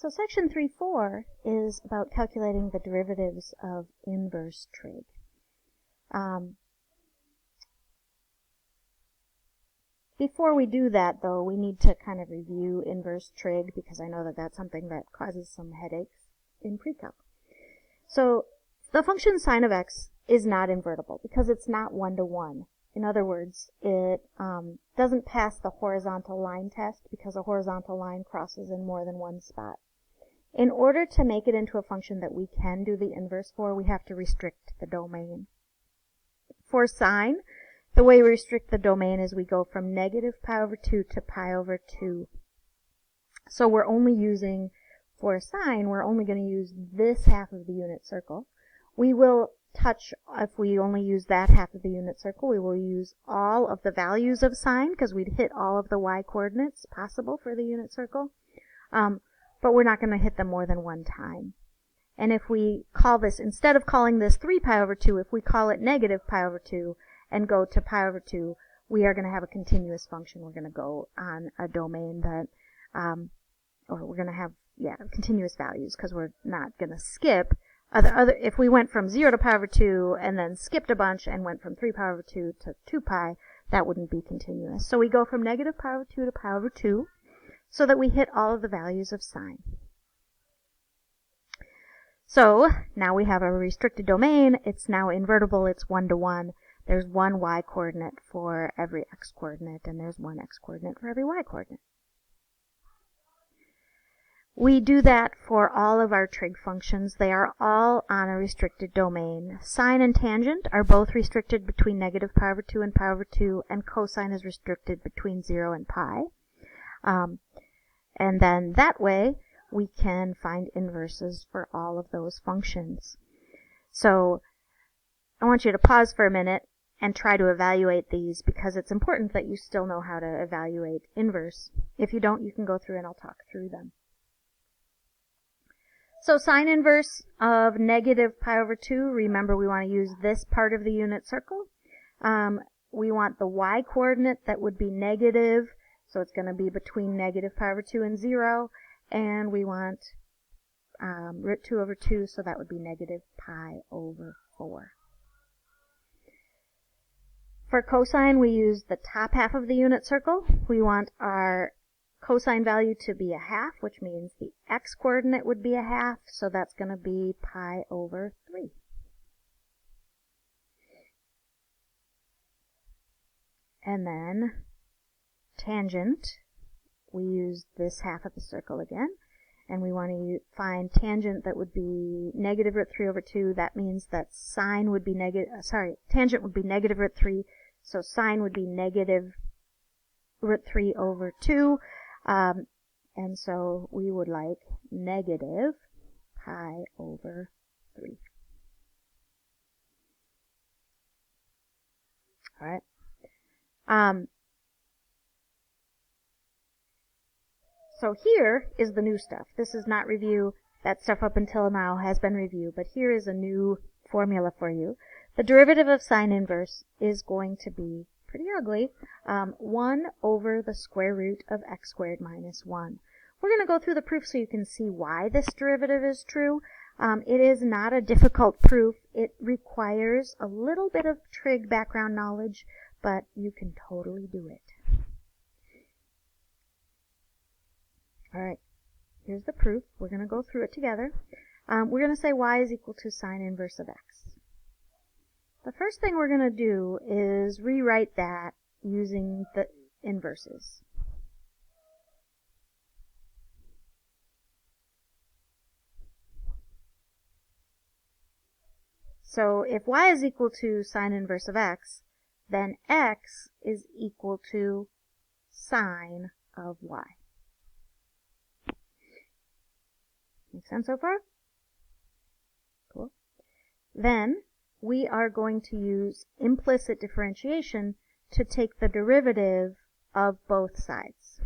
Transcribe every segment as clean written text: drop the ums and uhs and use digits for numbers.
So section 3.4 is about calculating the derivatives of inverse trig. Before we do that, though, we need to kind of review inverse trig because I know that that's something that causes some headaches in pre-calc. So the function sine of x is not invertible because it's not one-to-one. In other words, it doesn't pass the horizontal line test because a horizontal line crosses in more than one spot. In order to make it into a function that we can do the inverse for, we have to restrict the domain. For sine, the way we restrict the domain is we go from negative pi over 2 to pi over 2. So we're only using, for sine, we're only going to use this half of the unit circle. We will touch, if we only use that half of the unit circle, we will use all of the values of sine because we'd hit all of the y coordinates possible for the unit circle. But we're not going to hit them more than one time. And if we call this, instead of calling this 3 pi over 2, if we call it negative pi over 2 and go to pi over 2, we are going to have a continuous function. We're going to go on a domain that, or we're going to have, continuous values because we're not going to skip. If we went from 0 to pi over 2 and then skipped a bunch and went from 3 pi over 2 to 2 pi, that wouldn't be continuous. So we go from negative pi over 2 to pi over 2. So that we hit all of the values of sine. So now we have a restricted domain. It's now invertible. It's one-to-one. There's one y coordinate for every x coordinate, and there's one x coordinate for every y coordinate. We do that for all of our trig functions. They are all on a restricted domain. Sine and tangent are both restricted between negative pi over 2 and pi over 2, and cosine is restricted between 0 and pi. And then that way, we can find inverses for all of those functions. So I want you to pause for a minute and try to evaluate these because it's important that you still know how to evaluate inverse. If you don't, you can go through and I'll talk through them. So sine inverse of negative pi over 2, remember we want to use this part of the unit circle. We want the y coordinate that would be negative. So it's going to be between negative pi over 2 and 0, and we want root 2 over 2, so that would be negative pi over 4. For cosine, we use the top half of the unit circle. We want our cosine value to be a half, which means the x coordinate would be a half, so that's going to be pi over 3. And then tangent, we use this half of the circle again, and we want to find tangent that would be negative root 3 over 2. That means that sine would be tangent would be negative root 3, so sine would be negative root 3 over 2, and so we would like negative pi over 3. All right. So here is the new stuff. This is not review. That stuff up until now has been review, but here is a new formula for you. The derivative of sine inverse is going to be pretty ugly. 1 over the square root of x squared minus 1. We're going to go through the proof so you can see why this derivative is true. It is not a difficult proof. It requires a little bit of trig background knowledge, but you can totally do it. All right, here's the proof. We're going to go through it together. We're going to say y is equal to sine inverse of x. The first thing we're going to do is rewrite that using the inverses. So if y is equal to sine inverse of x, then x is equal to sine of y. Make sense so far? Cool. Then we are going to use implicit differentiation to take the derivative of both sides.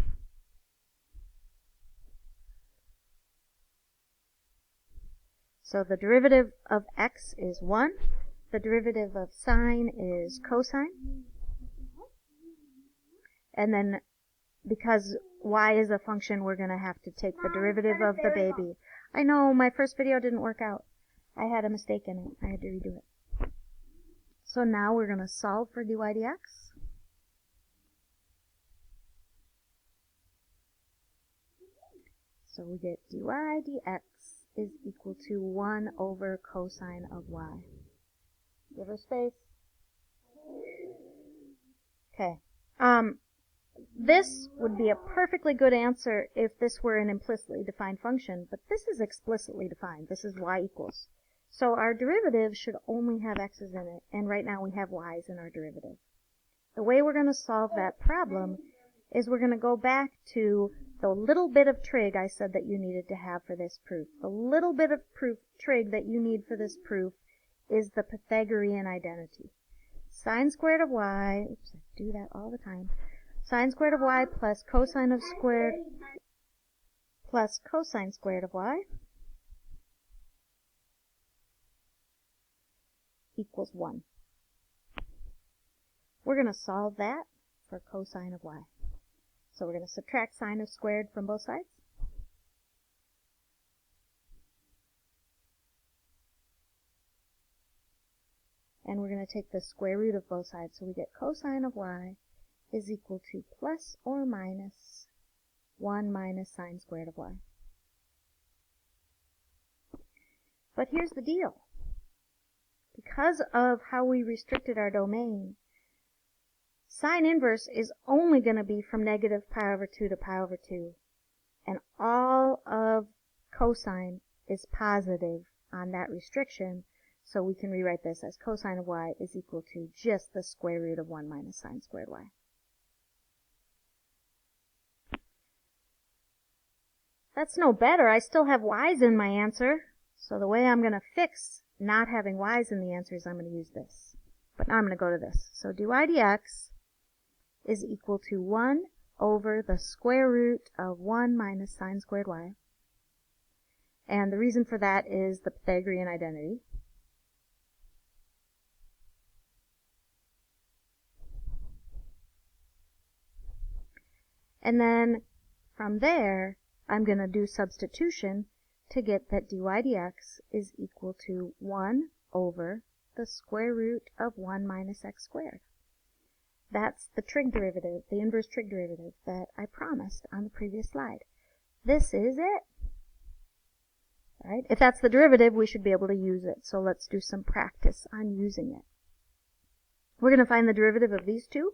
So the derivative of x is 1. The derivative of sine is cosine. And then because y is a function, we're going to have to take the derivative of the baby. I know, my first video didn't work out. I had a mistake in it. I had to redo it. So now we're going to solve for dy dx. So we get dy dx is equal to 1 over cosine of y. Give her space. Okay. This would be a perfectly good answer if this were an implicitly defined function, but this is explicitly defined. This is y equals. So our derivative should only have x's in it, and right now we have y's in our derivative. The way we're going to solve that problem is we're going to go back to the little bit of trig I said that you needed to have for this proof. The little bit of trig that you need for this proof is the Pythagorean identity. Sine squared of y, oops, I do that all the time, sine squared of y plus cosine squared of y equals 1. We're going to solve that for cosine of y. So we're going to subtract sine of squared from both sides. And we're going to take the square root of both sides. So we get cosine of y is equal to plus or minus 1 minus sine squared of y. But here's the deal. Because of how we restricted our domain, sine inverse is only going to be from negative pi over 2 to pi over 2. And all of cosine is positive on that restriction. So we can rewrite this as cosine of y is equal to just the square root of 1 minus sine squared y. That's no better. I still have y's in my answer. So the way I'm going to fix not having y's in the answer is I'm going to use this. But now I'm going to go to this. So dy dx is equal to 1 over the square root of 1 minus sine squared y. And the reason for that is the Pythagorean identity. And then from there, I'm going to do substitution to get that dy dx is equal to 1 over the square root of 1 minus x squared. That's the trig derivative, the inverse trig derivative that I promised on the previous slide. This is it. All right? If that's the derivative, we should be able to use it. So let's do some practice on using it. We're going to find the derivative of these two.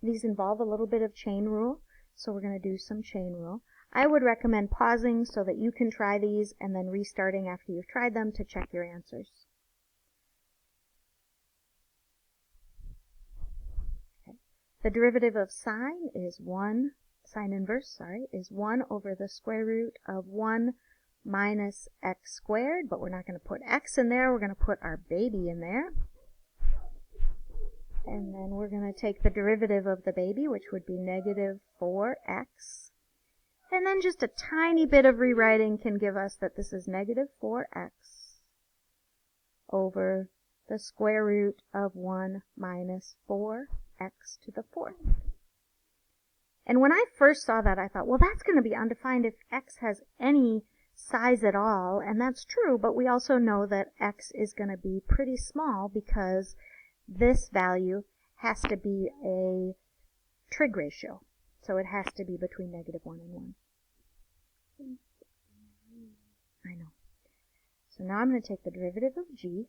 These involve a little bit of chain rule, so we're going to do some chain rule. I would recommend pausing so that you can try these and then restarting after you've tried them to check your answers. Okay. The derivative of sine is sine inverse, is 1 over the square root of 1 minus x squared, but we're not going to put x in there, we're going to put our baby in there. And then we're going to take the derivative of the baby, which would be negative 4x. And then just a tiny bit of rewriting can give us that this is negative 4x over the square root of 1 minus 4x to the 4th. And when I first saw that, I thought, well, that's going to be undefined if x has any size at all. And that's true, but we also know that x is going to be pretty small because this value has to be a trig ratio. So it has to be between negative 1 and 1. I know. So now I'm going to take the derivative of g.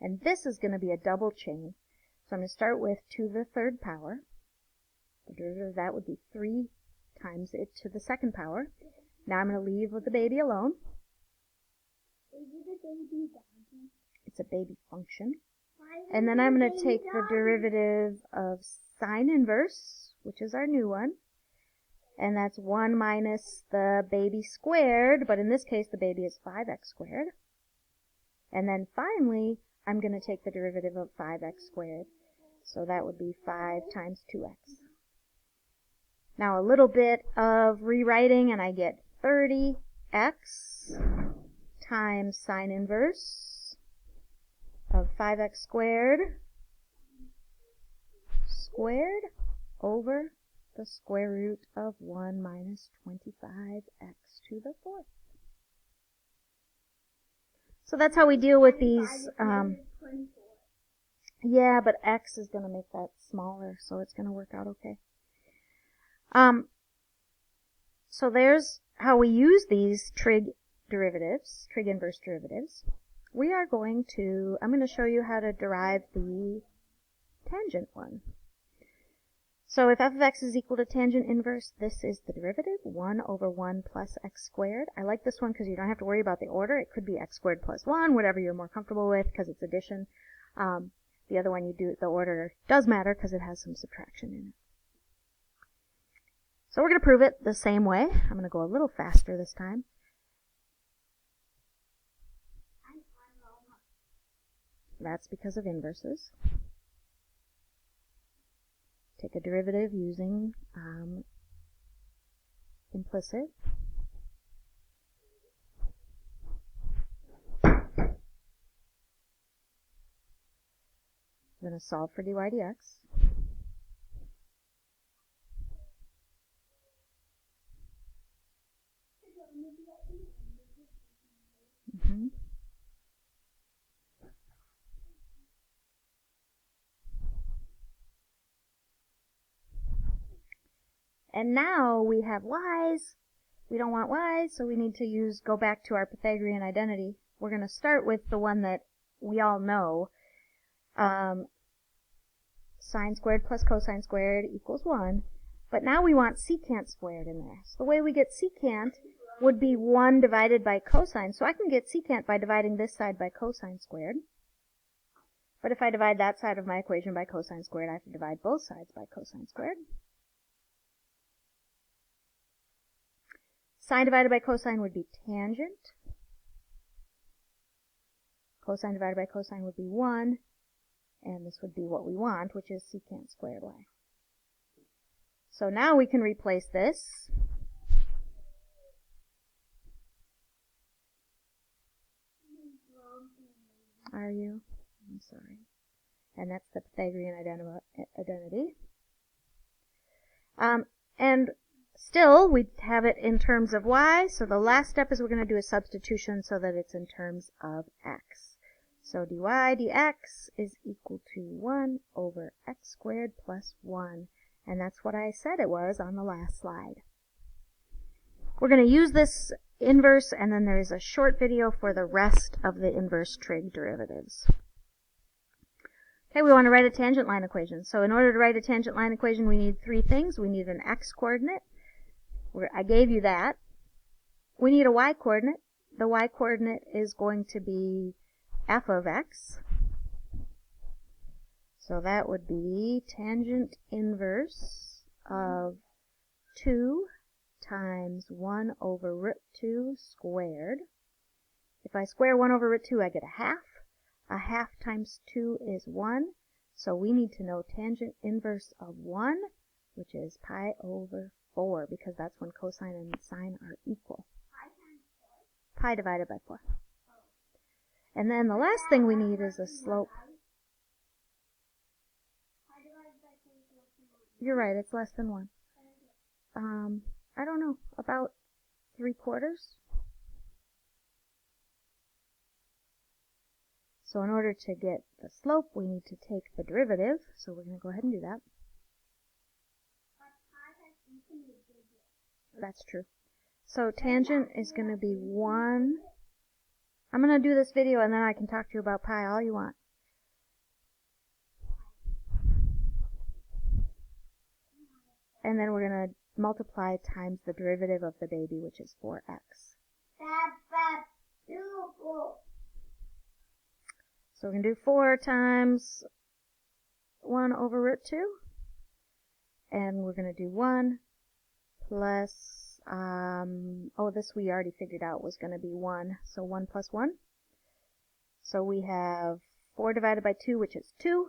And this is going to be a double chain. So I'm going to start with 2 to the 3rd power. The derivative of that would be 3 times it to the 2nd power. Now I'm going to leave with the baby alone. It's a baby function. And then I'm going to take the derivative of sine inverse, which is our new one. And that's 1 minus the baby squared, but in this case the baby is 5x squared. And then finally, I'm going to take the derivative of 5x squared. So that would be 5 times 2x. Now a little bit of rewriting and I get 30x times sine inverse of 5x squared over the square root of 1 minus 25x to the 4th. So that's how we deal with these. Yeah, but x is going to make that smaller, so it's going to work out okay. So there's how we use these trig derivatives, trig inverse derivatives. I'm going to show you how to derive the tangent one. So if f of x is equal to tangent inverse, this is the derivative, 1 over 1 plus x squared. I like this one because you don't have to worry about the order. It could be x squared plus 1, whatever you're more comfortable with because it's addition. The other one the order does matter because it has some subtraction in it. So we're going to prove it the same way. I'm going to go a little faster this time. That's because of inverses. Take a derivative using implicit. I'm going to solve for dy dx. And now we have y's. We don't want y's, so we need to go back to our Pythagorean identity. We're going to start with the one that we all know. Sine squared plus cosine squared equals 1. But now we want secant squared in there. So the way we get secant would be 1 divided by cosine. So I can get secant by dividing this side by cosine squared. But if I divide that side of my equation by cosine squared, I have to divide both sides by cosine squared. Sine divided by cosine would be tangent. Cosine divided by cosine would be 1. And this would be what we want, which is secant squared y. So now we can replace this. Are you? I'm sorry. And that's the Pythagorean identity. And still, we have it in terms of y, so the last step is we're going to do a substitution so that it's in terms of x. So dy dx is equal to 1 over x squared plus 1. And that's what I said it was on the last slide. We're going to use this inverse, and then there is a short video for the rest of the inverse trig derivatives. Okay, we want to write a tangent line equation. So in order to write a tangent line equation, we need 3 things. We need an x coordinate. I gave you that. We need a y coordinate. The y coordinate is going to be f of x. So that would be tangent inverse of 2 times 1 over root 2 squared. If I square 1 over root 2, I get a half. A half times 2 is 1. So we need to know tangent inverse of 1, which is pi over 4, because that's when cosine and sine are equal. Pi divided by 4. And then the last thing we need is a slope. You're right, it's less than 1. I don't know, about 3/4. So in order to get the slope, we need to take the derivative. So we're going to go ahead and do that. That's true. So tangent is going to be 1. I'm going to do this video and then I can talk to you about pi all you want. And then we're going to multiply times the derivative of the baby, which is 4x. So we're going to do 4 times 1 over root 2. And we're going to do 1 plus, this we already figured out was going to be 1. So 1 plus 1. So we have 4 divided by 2, which is 2,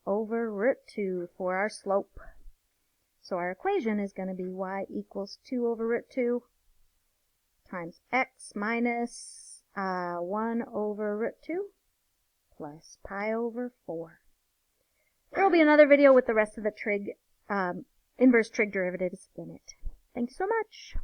over root 2 for our slope. So our equation is going to be y equals 2 over root 2 times x minus 1 over root 2 plus pi over 4. There will be another video with the rest of the trig inverse trig derivatives in it. Thanks so much.